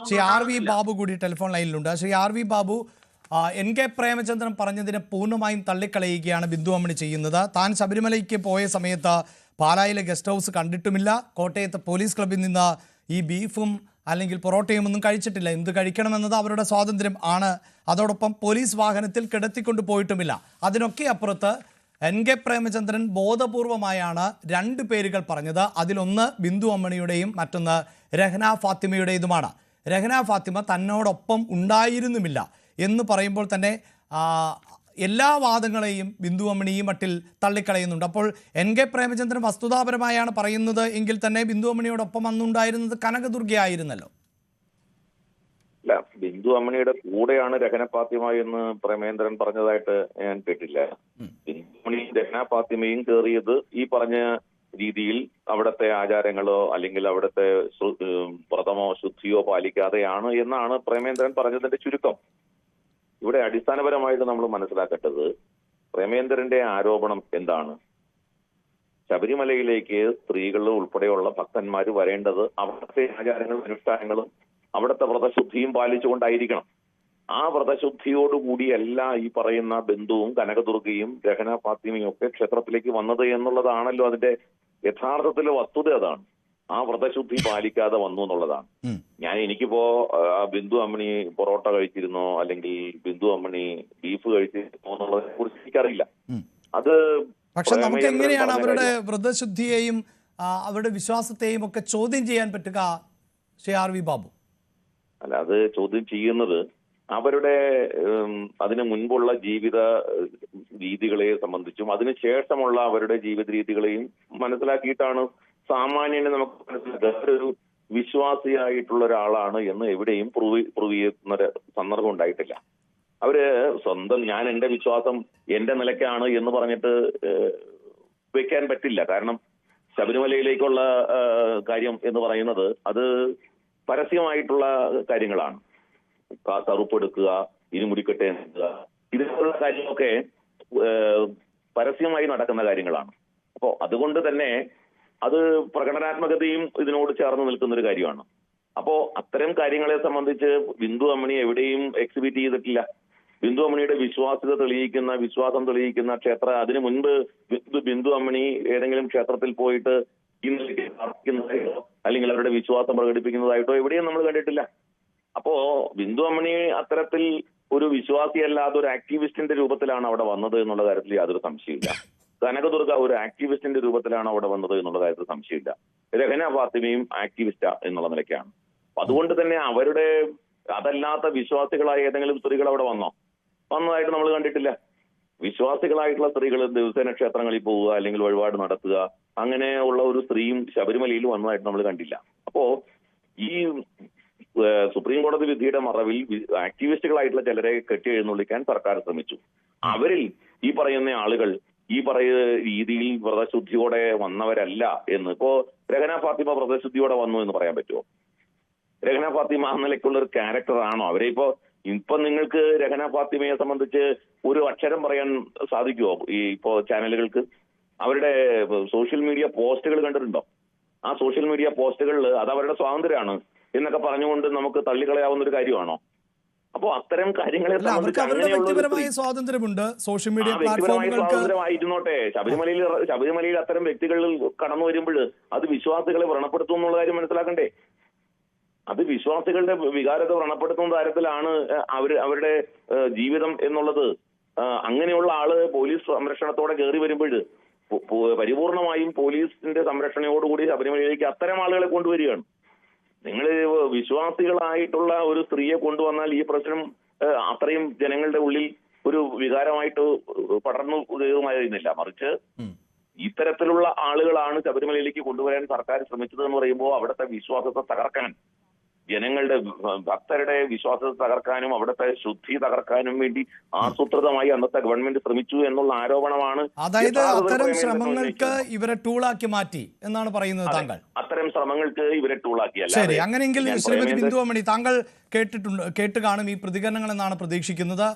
Shri R V Babu കൂടി telephone ലൈനിലുണ്ട്. Shri R V Babu, N K Premachandran പറഞ്ഞതിനെ പൂർണ്ണമായും തള്ളിക്കളയുകയാണ് ബിന്ദു അമ്മണി ചെയ്യുന്നത്. താൻ ശബരിമലയ്ക്ക് പോയ സമയത്ത് പാലായിലെ ഗസ്റ്റ് ഹൗസ് കണ്ടിട്ടുമില്ല. കോട്ടയത്ത് പോലീസ് ക്ലബ്ബിൽ നിന്ന് ഈ ബീഫും അല്ലെങ്കിൽ പൊറോട്ടയും ഒന്നും കഴിച്ചിട്ടില്ല. എന്ത് കഴിക്കണമെന്നത് അവരുടെ സ്വാതന്ത്ര്യം ആണ്. അതോടൊപ്പം പോലീസ് വാഹനത്തിൽ കിടത്തിക്കൊണ്ട് പോയിട്ടുമില്ല. അതിനൊക്കെ അപ്പുറത്ത് എൻ കെ പ്രേമചന്ദ്രൻ ബോധപൂർവമായാണ് രണ്ട് പേരുകൾ പറഞ്ഞത്. അതിലൊന്ന് ബിന്ദു അമ്മണിയുടെയും മറ്റൊന്ന് രഹ്ന ഫാത്തിമയുടേതുമാണ്. രഹ്ന ഫാത്തിമ തന്നോടൊപ്പം ഉണ്ടായിരുന്നുമില്ല എന്ന് പറയുമ്പോൾ തന്നെ എല്ലാ വാദങ്ങളെയും ബിന്ദു അമ്മണി ഈ മട്ടിൽ തള്ളിക്കളയുന്നുണ്ട്. അപ്പോൾ എൻ കെ പ്രേമചന്ദ്രൻ വസ്തുതാപരമായാണ് പറയുന്നത് എങ്കിൽ തന്നെ ബിന്ദു അമ്മണിയോടൊപ്പം അന്നുണ്ടായിരുന്നത് കനകദുർഗയായിരുന്നല്ലോ. അല്ല, ബിന്ദു അമ്മണിയുടെ കൂടെയാണ് രഹ്ന ഫാത്തിമ എന്ന് പ്രേമേന്ദ്രൻ പറഞ്ഞതായിട്ട് ഞാൻ കേട്ടില്ല. ബിന്ദു അമ്മണിയും രഹ്ന ഫാത്തിമയും കയറിയത് ഈ പറഞ്ഞ രീതിയിൽ അവിടുത്തെ ആചാരങ്ങളോ അല്ലെങ്കിൽ അവിടുത്തെ വ്രതമോ ശുദ്ധിയോ പാലിക്കാതെയാണ് എന്നാണ് പ്രേമേന്ദ്രൻ പറഞ്ഞതിന്റെ ചുരുക്കം. ഇവിടെ അടിസ്ഥാനപരമായിട്ട് നമ്മൾ മനസ്സിലാക്കേണ്ടത് പ്രേമേന്ദ്രന്റെ ആരോപണം എന്താണ്? ശബരിമലയിലേക്ക് സ്ത്രീകൾ ഉൾപ്പെടെയുള്ള ഭക്തന്മാർ വരേണ്ടത് അവിടുത്തെ ആചാരങ്ങളും അനുഷ്ഠാനങ്ങളും അവിടുത്തെ വ്രതശുദ്ധിയും പാലിച്ചുകൊണ്ടായിരിക്കണം. ആ വ്രതശുദ്ധിയോടുകൂടിയല്ല ഈ പറയുന്ന ബന്ധുവും കനകദുർഗയും രഹ്ന ഫാത്തിമയും ഒക്കെ ക്ഷേത്രത്തിലേക്ക് വന്നത് എന്നുള്ളതാണല്ലോ അതിന്റെ യഥാർത്ഥത്തിലെ വസ്തുത. അതാണ്, ആ വ്രതശുദ്ധി പാലിക്കാതെ വന്നു എന്നുള്ളതാണ്. എനിക്കിപ്പോ ബിന്ദു അമ്മണി പൊറോട്ട കഴിച്ചിരുന്നോ അല്ലെങ്കിൽ ബിന്ദു അമ്മണി ബീഫ് കഴിച്ചിരുന്നോ എന്നുള്ളതിനെ കുറിച്ച് എനിക്കറിയില്ല. അത് പക്ഷെ നമുക്ക് എങ്ങനെയാണ് അവരുടെ വ്രതശുദ്ധിയെയും അവരുടെ വിശ്വാസത്തെയും ഒക്കെ ചോദ്യം ചെയ്യാൻ പറ്റുക ശ്രീ ആർ വി ബാബു? അല്ല, അത് ചോദ്യം ചെയ്യുന്നത് അവരുടെ അതിനു മുൻപുള്ള ജീവിത രീതികളെ സംബന്ധിച്ചും അതിനുശേഷമുള്ള അവരുടെ ജീവിത രീതികളെയും മനസ്സിലാക്കിയിട്ടാണ്. സാമാന്യനെ നമുക്ക് മനസ്സിലാക്കുക അവരൊരു വിശ്വാസിയായിട്ടുള്ള ഒരാളാണ് എന്ന് എവിടെയും പ്രൂവ് ചെയ്യുന്ന സന്ദർഭം ഉണ്ടായിട്ടില്ല. അവര് സ്വന്തം ഞാൻ എന്റെ വിശ്വാസം എന്റെ നിലയ്ക്കാണ് എന്ന് പറഞ്ഞിട്ട് വെക്കാൻ പറ്റില്ല. കാരണം ശബരിമലയിലേക്കുള്ള കാര്യം എന്ന് പറയുന്നത് അത് പരസ്യമായിട്ടുള്ള കാര്യങ്ങളാണ്. കറുപ്പെടുക്കുക, ഇരുമുടിക്കെട്ട് എണ്ണുക, ഇതുപോലുള്ള കാര്യങ്ങളൊക്കെ പരസ്യമായി നടക്കുന്ന കാര്യങ്ങളാണ്. അപ്പോ അതുകൊണ്ട് തന്നെ അത് പ്രകടനാത്മകതയും ഇതിനോട് ചേർന്ന് നിൽക്കുന്ന ഒരു കാര്യമാണ്. അപ്പോ അത്തരം കാര്യങ്ങളെ സംബന്ധിച്ച് ബിന്ദു അമ്മണി എവിടെയും എക്സിബിറ്റ് ചെയ്തിട്ടില്ല. ബിന്ദു അമ്മണിയുടെ വിശ്വാസം തെളിയിക്കുന്ന ക്ഷേത്ര അതിനു മുൻപ് ബിന്ദു അമ്മണി ഏതെങ്കിലും ക്ഷേത്രത്തിൽ പോയിട്ട് പ്രാർത്ഥിക്കുന്നതായിട്ടോ അല്ലെങ്കിൽ അവരുടെ വിശ്വാസം പ്രകടിപ്പിക്കുന്നതായിട്ടോ എവിടെയും നമ്മൾ കണ്ടിട്ടില്ല. അപ്പോ ബിന്ദു അമ്മണി അത്തരത്തിൽ ഒരു വിശ്വാസിയല്ലാതെ ഒരു ആക്ടിവിസ്റ്റിന്റെ രൂപത്തിലാണ് അവിടെ വന്നത് എന്നുള്ള കാര്യത്തിൽ യാതൊരു സംശയമില്ല. കനകദുർഗ ഒരു ആക്ടിവിസ്റ്റിന്റെ രൂപത്തിലാണ് അവിടെ വന്നത് എന്നുള്ള കാര്യത്തിൽ സംശയമില്ല. രഹ്ന ഫാത്തിമയും ആക്ടിവിസ്റ്റാ എന്നുള്ള നിലയ്ക്കാണ്. അതുകൊണ്ട് തന്നെ അവരുടെ അതല്ലാത്ത വിശ്വാസികളായ ഏതെങ്കിലും സ്ത്രീകൾ അവിടെ വന്നതായിട്ട് നമ്മൾ കണ്ടിട്ടില്ല. വിശ്വാസികളായിട്ടുള്ള സ്ത്രീകൾ ദിവസേന ക്ഷേത്രങ്ങളിൽ പോവുക അല്ലെങ്കിൽ വഴിപാട് നടത്തുക അങ്ങനെ ഉള്ള ഒരു സ്ത്രീയും ശബരിമലയിൽ വന്നതായിട്ട് നമ്മൾ കണ്ടില്ല. അപ്പോ ഈ സുപ്രീം കോടതി വിധിയുടെ മറവിൽ ആക്ടിവിസ്റ്റുകളായിട്ടുള്ള ചിലരെ കെട്ടി എഴുന്നള്ളിക്കാൻ സർക്കാർ ശ്രമിച്ചു. അവരിൽ ഈ പറയുന്ന ആളുകൾ ഈ പറയുന്ന രീതിയിൽ വ്രതശുദ്ധിയോടെ വന്നവരല്ല എന്ന്. ഇപ്പോ രഹ്ന ഫാത്തിമ വ്രതശുദ്ധിയോടെ വന്നു എന്ന് പറയാൻ പറ്റുമോ? രഹ്ന ഫാത്തിമ ആ നിലയ്ക്കുള്ള ഒരു ക്യാരക്ടർ ആണോ? അവരെ ഇപ്പൊ നിങ്ങൾക്ക് രഹ്ന ഫാത്തിമയെ സംബന്ധിച്ച് ഒരു അക്ഷരം പറയാൻ സാധിക്കുമോ? ഇപ്പോ ചാനലുകൾക്ക് അവരുടെ സോഷ്യൽ മീഡിയ പോസ്റ്റുകൾ കണ്ടിട്ടുണ്ടോ? ആ സോഷ്യൽ മീഡിയ പോസ്റ്റുകളിൽ അത് അവരുടെ സ്വാതന്ത്ര്യമാണ് എന്നൊക്കെ പറഞ്ഞുകൊണ്ട് നമുക്ക് തള്ളിക്കളയാവുന്ന ഒരു കാര്യമാണോ? അപ്പോ അത്തരം കാര്യങ്ങളെ വ്യക്തിപരമായ സ്വാതന്ത്ര്യമുണ്ട്. സോഷ്യൽ മീഡിയ സ്വാതന്ത്ര്യമായിരുന്നോട്ടെ. ശബരിമലയിൽ അത്തരം വ്യക്തികൾ കടന്നു വരുമ്പോൾ അത് വിശ്വാസികളെ വ്രണപ്പെടുത്തും എന്നുള്ള കാര്യം മനസ്സിലാക്കണ്ടേ? അത് വിശ്വാസികളുടെ വികാരത്തെ വ്രണപ്പെടുത്തുന്ന തരത്തിലാണ് അവരുടെ ജീവിതം എന്നുള്ളത്. അങ്ങനെയുള്ള ആള് പോലീസ് സംരക്ഷണത്തോടെ കയറി വരുമ്പോൾ പരിപൂർണമായും പോലീസിന്റെ സംരക്ഷണയോടുകൂടി ശബരിമലയിലേക്ക് അത്തരം ആളുകളെ കൊണ്ടുവരികയാണ്. നിങ്ങൾ വിശ്വാസികളായിട്ടുള്ള ഒരു സ്ത്രീയെ കൊണ്ടുവന്നാൽ ഈ പ്രശ്നം അത്രയും ജനങ്ങളുടെ ഉള്ളിൽ ഒരു വികാരമായിട്ട് പടർന്നു കയറുമായിരുന്നില്ല. മറിച്ച് ഇത്തരത്തിലുള്ള ആളുകളാണ് ശബരിമലയിലേക്ക് കൊണ്ടുവരാൻ സർക്കാർ ശ്രമിച്ചത് എന്ന് പറയുമ്പോൾ അവിടുത്തെ വിശ്വാസത്തെ തകർക്കാൻ, ജനങ്ങളുടെ ഭക്തരുടെ വിശ്വാസത്തെ തകർക്കാനും അവിടുത്തെ ശുദ്ധി തകർക്കാനും വേണ്ടി ആസൂത്രിതമായി അന്നത്തെ ഗവൺമെന്റ് ശ്രമിച്ചു എന്നുള്ള ആരോപണമാണ്. അതായത് അത്തരം ശ്രമങ്ങൾക്ക് ഇവരെ ടൂളാക്കി മാറ്റി എന്നാണ് പറയുന്നത് താങ്കൾ? അത്തരം ശ്രമങ്ങൾക്ക് ഇവരെ ടൂളാക്കിയല്ല. ശരി, അങ്ങനെയെങ്കിൽ ശ്രീമതി ബിന്ദു അമ്മണി, താങ്കൾ കേട്ട് കാണും ഈ പ്രതികരണങ്ങൾ എന്നാണ് പ്രതീക്ഷിക്കുന്നത്.